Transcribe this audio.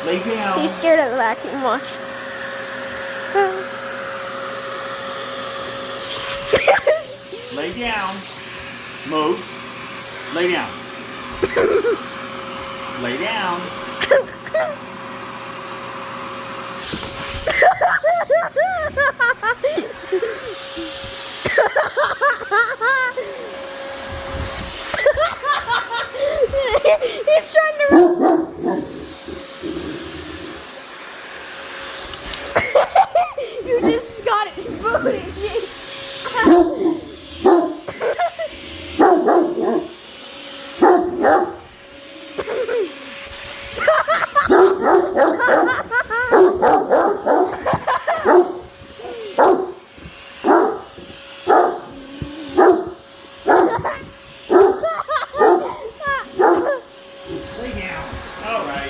Lay down. He's scared of the vacuum. Watch. Lay down. Move. Lay down. Lay down. He's trying to. You just got it booted. Lay down. All right.